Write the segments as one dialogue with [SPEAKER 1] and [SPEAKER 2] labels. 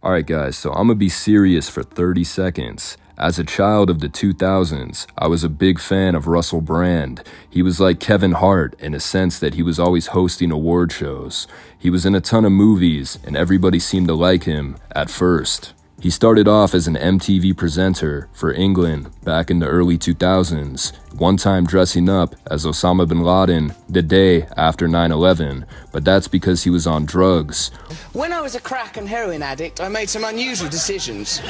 [SPEAKER 1] Alright guys, so I'm gonna be serious for 30 seconds. As a child of the 2000s, I was a big fan of Russell Brand. He was like Kevin Hart in a sense that he was always hosting award shows. He was in a ton of movies, and everybody seemed to like him at first. He started off as an MTV presenter for England back in the early 2000s, one time dressing up as Osama bin Laden the day after 9/11, but that's because he was on drugs.
[SPEAKER 2] When I was a crack and heroin addict, I made some unusual decisions.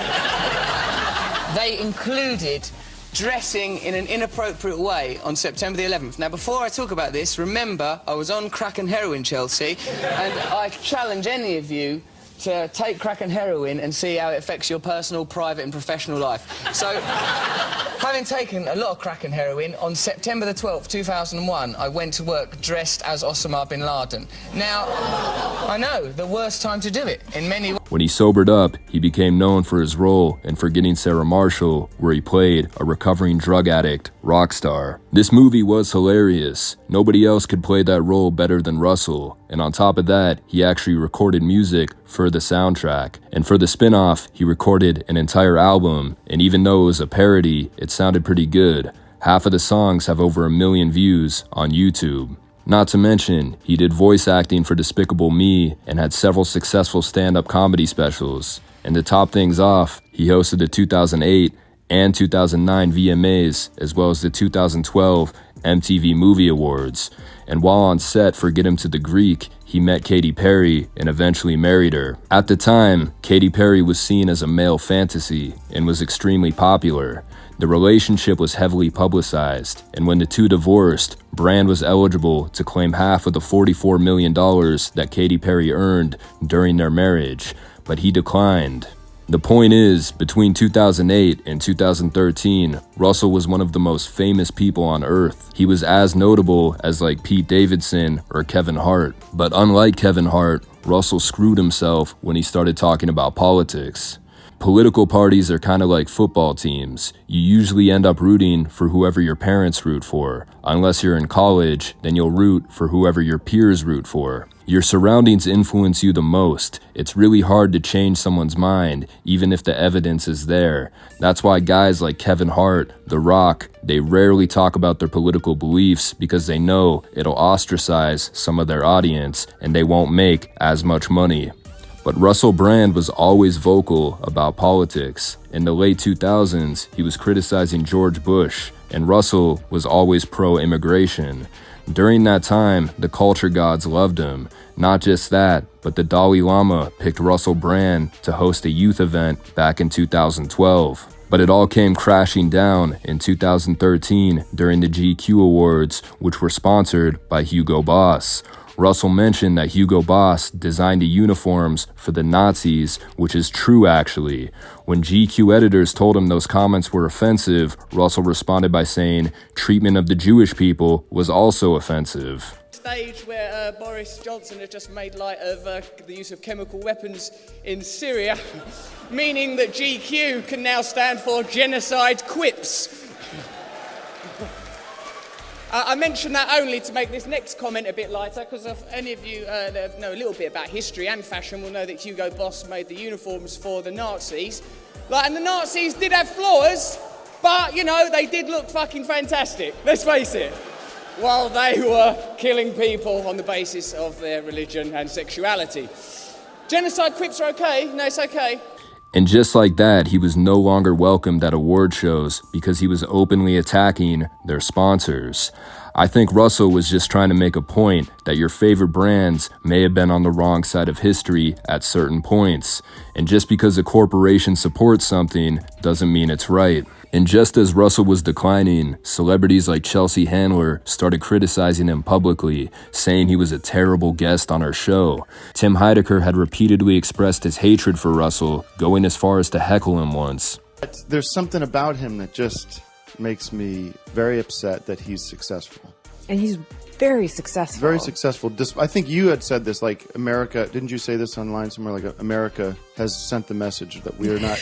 [SPEAKER 2] They included dressing in an inappropriate way on September the 11th. Now, before I talk about this, remember, I was on crack and heroin, Chelsea, and I challenge any of you to take crack and heroin and see how it affects your personal, private and professional life. So, having taken a lot of crack and heroin, on September the 12th, 2001, I went to work dressed as Osama bin Laden. Now, I know, the worst time to do it, in many ways.
[SPEAKER 1] When he sobered up, he became known for his role in Forgetting Sarah Marshall, where he played a recovering drug addict rock star. This movie was hilarious. Nobody else could play that role better than Russell. And on top of that, he actually recorded music for the soundtrack. And for the spin-off, he recorded an entire album. And even though it was a parody, it sounded pretty good. Half of the songs have over 1 million views on YouTube. Not to mention, he did voice acting for Despicable Me and had several successful stand-up comedy specials. And to top things off, he hosted the 2008 and 2009 VMAs, as well as the 2012 MTV Movie Awards. And while on set for Get Him to the Greek, he met Katy Perry and eventually married her. At the time, Katy Perry was seen as a male fantasy and was extremely popular. The relationship was heavily publicized, and when the two divorced, Brand was eligible to claim half of the $44 million that Katy Perry earned during their marriage, but he declined. The point is, between 2008 and 2013, Russell was one of the most famous people on earth. He was as notable as like Pete Davidson or Kevin Hart. But unlike Kevin Hart, Russell screwed himself when he started talking about politics. Political parties are kind of like football teams. You usually end up rooting for whoever your parents root for. Unless you're in college, then you'll root for whoever your peers root for. Your surroundings influence you the most. It's really hard to change someone's mind, even if the evidence is there. That's why guys like Kevin Hart, The Rock, they rarely talk about their political beliefs because they know it'll ostracize some of their audience and they won't make as much money. But Russell Brand was always vocal about politics. In the late 2000s, he was criticizing George Bush, and Russell was always pro-immigration. During that time, the culture gods loved him. Not just that, but the Dalai Lama picked Russell Brand to host a youth event back in 2012. But it all came crashing down in 2013 during the GQ Awards, which were sponsored by Hugo Boss. Russell mentioned that Hugo Boss designed the uniforms for the Nazis, which is true actually. When GQ editors told him those comments were offensive, Russell responded by saying treatment of the Jewish people was also offensive.
[SPEAKER 3] Stage where Boris Johnson has just made light of the use of chemical weapons in Syria, meaning that GQ can now stand for genocide quips. I mention that only to make this next comment a bit lighter, because if any of you that know a little bit about history and fashion will know that Hugo Boss made the uniforms for the Nazis. And the Nazis did have flaws, but, you know, they did look fucking fantastic, let's face it, while they were killing people on the basis of their religion and sexuality. Genocide quips are okay, no, it's okay.
[SPEAKER 1] And just like that, he was no longer welcomed at award shows because he was openly attacking their sponsors. I think Russell was just trying to make a point that your favorite brands may have been on the wrong side of history at certain points. And just because a corporation supports something doesn't mean it's right. And just as Russell was declining, celebrities like Chelsea Handler started criticizing him publicly, saying he was a terrible guest on her show. Tim Heidecker had repeatedly expressed his hatred for Russell, going as far as to heckle him once.
[SPEAKER 4] There's something about him that just makes me very upset that he's successful.
[SPEAKER 5] And he's very successful.
[SPEAKER 4] Very successful. I think you had said this, like, America, didn't you say this online somewhere? Like, America has sent the message that we are not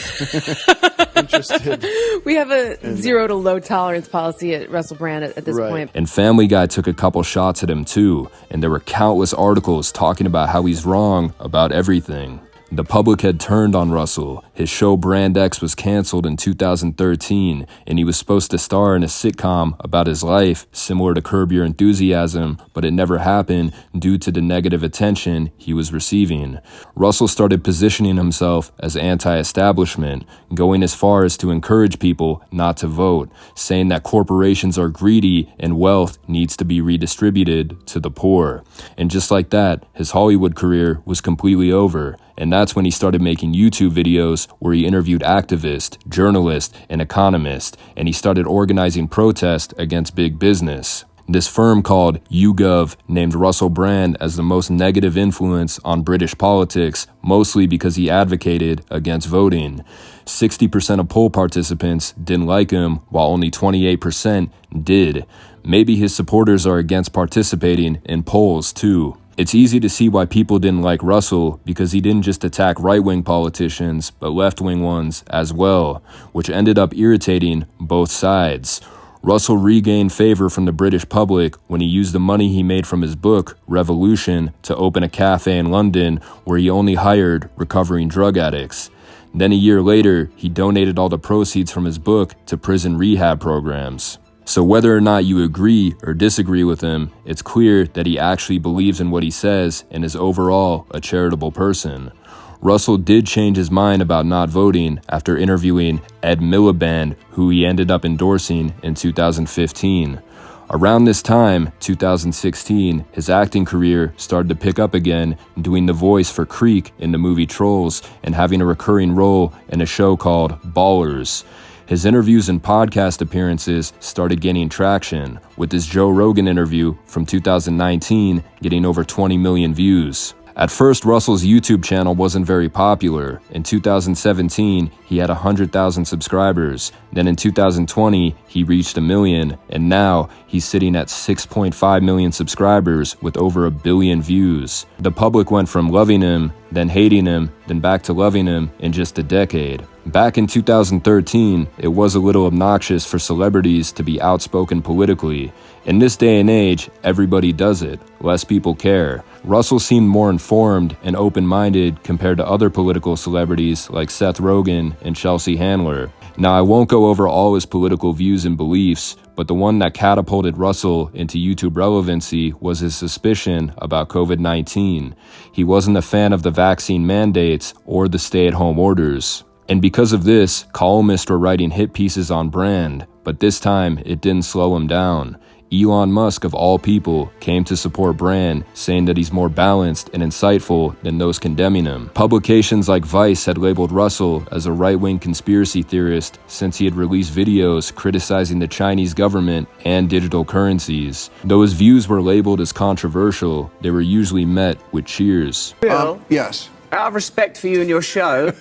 [SPEAKER 4] interested.
[SPEAKER 5] We have a zero to low tolerance policy at Russell Brand at this point.
[SPEAKER 1] And Family Guy took a couple shots at him too, and there were countless articles talking about how he's wrong about everything. The public had turned on Russell. His show Brand X was canceled in 2013, and he was supposed to star in a sitcom about his life, similar to Curb Your Enthusiasm, but it never happened due to the negative attention he was receiving. Russell started positioning himself as anti-establishment, going as far as to encourage people not to vote, saying that corporations are greedy and wealth needs to be redistributed to the poor. And just like that, his Hollywood career was completely over. And that's when he started making YouTube videos where he interviewed activists, journalists, and economists, and he started organizing protests against big business. This firm called YouGov named Russell Brand as the most negative influence on British politics, mostly because he advocated against voting. 60% of poll participants didn't like him, while only 28% did. Maybe his supporters are against participating in polls too. It's easy to see why people didn't like Russell because he didn't just attack right-wing politicians, but left-wing ones as well, which ended up irritating both sides. Russell regained favor from the British public when he used the money he made from his book, Revolution, to open a cafe in London where he only hired recovering drug addicts. Then a year later, he donated all the proceeds from his book to prison rehab programs. So whether or not you agree or disagree with him, it's clear that he actually believes in what he says and is overall a charitable person. Russell did change his mind about not voting after interviewing Ed Miliband, who he ended up endorsing in 2015. Around this time, 2016, his acting career started to pick up again, doing the voice for Creek in the movie Trolls and having a recurring role in a show called Ballers. His interviews and podcast appearances started gaining traction, with his Joe Rogan interview from 2019 getting over 20 million views. At first, Russell's YouTube channel wasn't very popular. In 2017, he had 100,000 subscribers. Then in 2020, he reached 1 million, and now he's sitting at 6.5 million subscribers with over 1 billion views. The public went from loving him, then hating him, then back to loving him in just a decade. Back in 2013, it was a little obnoxious for celebrities to be outspoken politically. In this day and age, everybody does it. Less people care. Russell seemed more informed and open-minded compared to other political celebrities like Seth Rogen and Chelsea Handler. Now, I won't go over all his political views and beliefs, but the one that catapulted Russell into YouTube relevancy was his suspicion about COVID-19. He wasn't a fan of the vaccine mandates or the stay-at-home orders. And because of this, columnists were writing hit pieces on Brand, but this time it didn't slow him down. Elon Musk, of all people, came to support Brand, saying that he's more balanced and insightful than those condemning him. Publications like Vice had labeled Russell as a right-wing conspiracy theorist since he had released videos criticizing the Chinese government and digital currencies. Though his views were labeled as controversial, they were usually met with cheers.
[SPEAKER 3] Bill,
[SPEAKER 6] Yes.
[SPEAKER 3] out of respect for you and your show,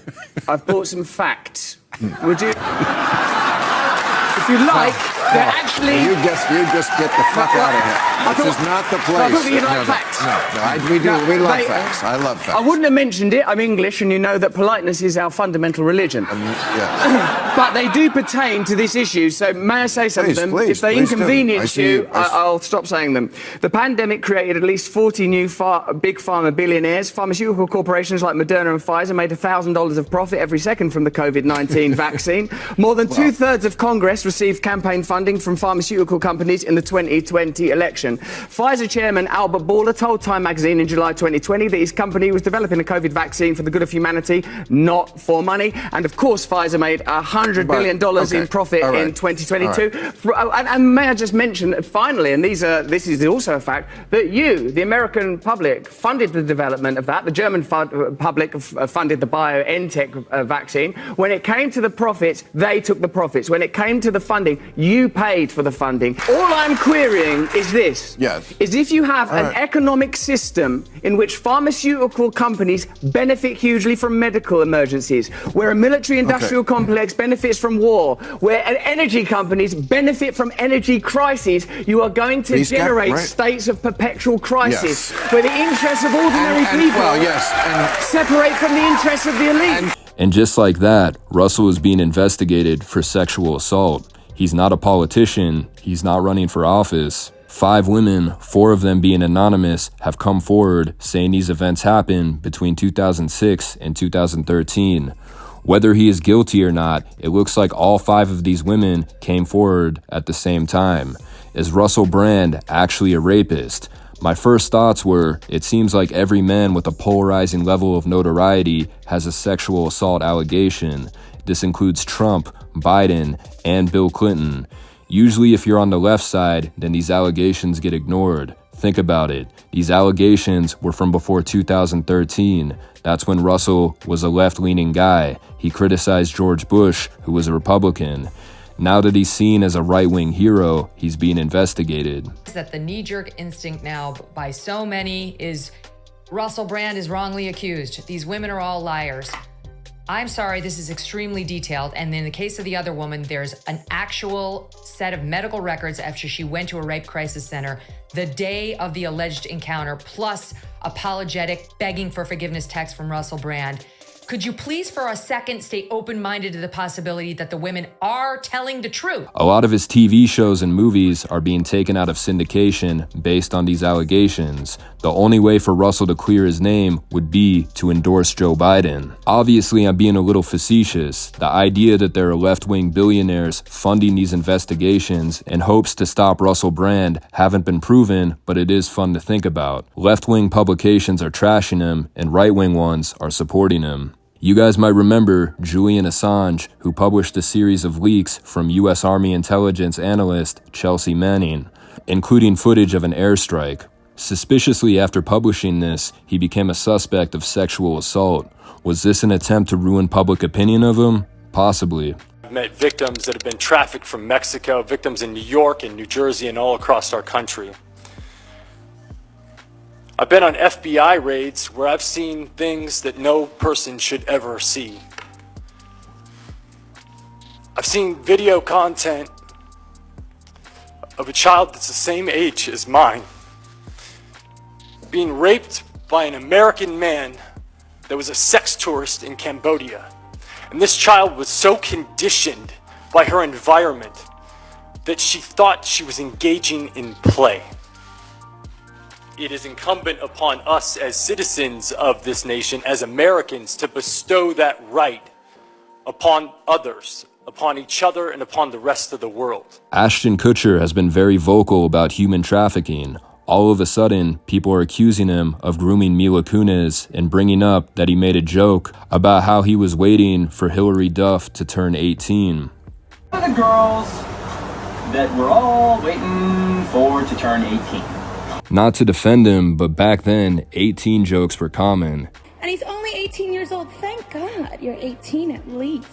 [SPEAKER 3] I've brought some facts. Would you... If you like, they're actually...
[SPEAKER 6] You just get the fuck out of here. This is not the place.
[SPEAKER 3] I thought you'd like facts.
[SPEAKER 6] We love facts. I love facts.
[SPEAKER 3] I wouldn't have mentioned it. I'm English, and you know that politeness is our fundamental religion.
[SPEAKER 6] Yeah.
[SPEAKER 3] But they do pertain to this issue, so may I say some of them?
[SPEAKER 6] Please,
[SPEAKER 3] if they
[SPEAKER 6] please do.
[SPEAKER 3] inconvenience you, I'll stop saying them. The pandemic created at least 40 new big pharma billionaires. Pharmaceutical corporations like Moderna and Pfizer made $1,000 of profit every second from the COVID-19 vaccine. More than two-thirds of Congress received campaign funding from pharmaceutical companies in the 2020 election. Pfizer chairman Albert Bourla told Time magazine in July 2020 that his company was developing a COVID vaccine for the good of humanity, not for money. And of course, Pfizer made $100 billion in profit in 2022. And may I just mention, finally, and this is also a fact, that you, the American public, funded the development of that. The German public funded the BioNTech vaccine. When it came to the profits, they took the profits. When it came to the funding, you paid for the funding. All I'm querying is this.
[SPEAKER 6] Yes.
[SPEAKER 3] Is if you have an economic system in which pharmaceutical companies benefit hugely from medical emergencies, where a military-industrial complex benefits from war, where energy companies benefit from energy crises, you are going to generate states of perpetual crisis, where the interests of ordinary people separate from the interests of the elite.
[SPEAKER 1] And just like that, Russell is being investigated for sexual assault. He's not a politician. He's not running for office. 5 women, 4 of them being anonymous, have come forward saying these events happened between 2006 and 2013. Whether he is guilty or not, it looks like all 5 of these women came forward at the same time. Is Russell Brand actually a rapist? My first thoughts were, it seems like every man with a polarizing level of notoriety has a sexual assault allegation. This includes Trump, Biden, and Bill Clinton. Usually if you're on the left side, then these allegations get ignored. Think about it. These allegations were from before 2013. That's when Russell was a left-leaning guy. He criticized George Bush, who was a Republican. Now that he's seen as a right-wing hero, he's being investigated.
[SPEAKER 7] That the knee-jerk instinct now by so many is Russell Brand is wrongly accused. These women are all liars. I'm sorry, this is extremely detailed. And in the case of the other woman, there's an actual set of medical records after she went to a rape crisis center the day of the alleged encounter, plus apologetic, begging for forgiveness text from Russell Brand. Could you please, for a second, stay open-minded to the possibility that the women are telling the truth?
[SPEAKER 1] A lot of his TV shows and movies are being taken out of syndication based on these allegations. The only way for Russell to clear his name would be to endorse Joe Biden. Obviously, I'm being a little facetious. The idea that there are left-wing billionaires funding these investigations in hopes to stop Russell Brand haven't been proven, but it is fun to think about. Left-wing publications are trashing him, and right-wing ones are supporting him. You guys might remember Julian Assange, who published a series of leaks from U.S. Army intelligence analyst Chelsea Manning, including footage of an airstrike. Suspiciously after publishing this, he became a suspect of sexual assault. Was this an attempt to ruin public opinion of him? Possibly.
[SPEAKER 8] I've met victims that have been trafficked from Mexico, victims in New York and New Jersey and all across our country. I've been on FBI raids where I've seen things that no person should ever see. I've seen video content of a child that's the same age as mine being raped by an American man that was a sex tourist in Cambodia. And this child was so conditioned by her environment that she thought she was engaging in play. It is incumbent upon us as citizens of this nation, as Americans, to bestow that right upon others, upon each other, and upon the rest of the world.
[SPEAKER 1] Ashton Kutcher has been very vocal about human trafficking. All of a sudden, people are accusing him of grooming Mila Kunis and bringing up that he made a joke about how he was waiting for Hillary Duff to turn 18.
[SPEAKER 9] The girls that we're all waiting for to turn 18.
[SPEAKER 1] Not to defend him, but back then, 18 jokes were common.
[SPEAKER 10] And he's only 18 years old. Thank God you're 18 at least.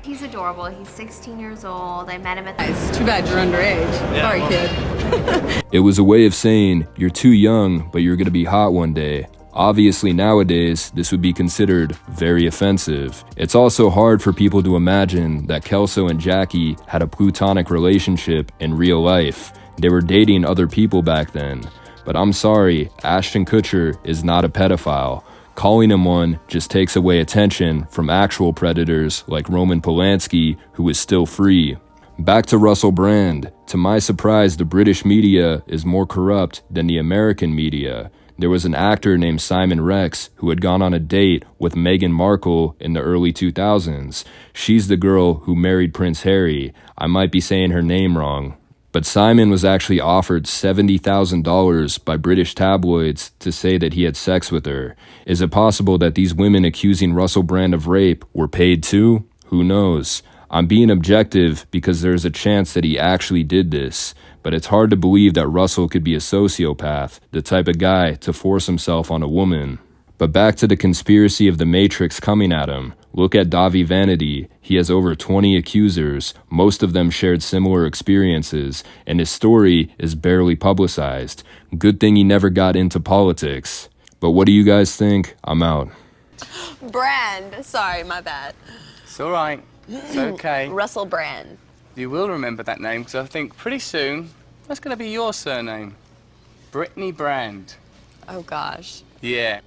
[SPEAKER 11] He's adorable. He's 16 years old. I met him at the...
[SPEAKER 5] It's too bad you're underage. Sorry, kid.
[SPEAKER 1] It was a way of saying, you're too young, but you're gonna be hot one day. Obviously, nowadays, this would be considered very offensive. It's also hard for people to imagine that Kelso and Jackie had a platonic relationship in real life. They were dating other people back then. But I'm sorry, Ashton Kutcher is not a pedophile. Calling him one just takes away attention from actual predators like Roman Polanski, who is still free. Back to Russell Brand. To my surprise, the British media is more corrupt than the American media. There was an actor named Simon Rex who had gone on a date with Meghan Markle in the early 2000s. She's the girl who married Prince Harry. I might be saying her name wrong. But Simon was actually offered $70,000 by British tabloids to say that he had sex with her. Is it possible that these women accusing Russell Brand of rape were paid too? Who knows? I'm being objective because there's a chance that he actually did this, but it's hard to believe that Russell could be a sociopath, the type of guy to force himself on a woman. But back to the conspiracy of the Matrix coming at him. Look at Davi Vanity. He has over 20 accusers. Most of them shared similar experiences, and his story is barely publicized. Good thing he never got into politics. But what do you guys think? I'm out.
[SPEAKER 11] Brand. Sorry, my bad.
[SPEAKER 3] It's all right. It's okay.
[SPEAKER 11] Russell Brand.
[SPEAKER 3] You will remember that name, because I think pretty soon that's going to be your surname. Brittany Brand.
[SPEAKER 11] Oh, gosh.
[SPEAKER 3] Yeah.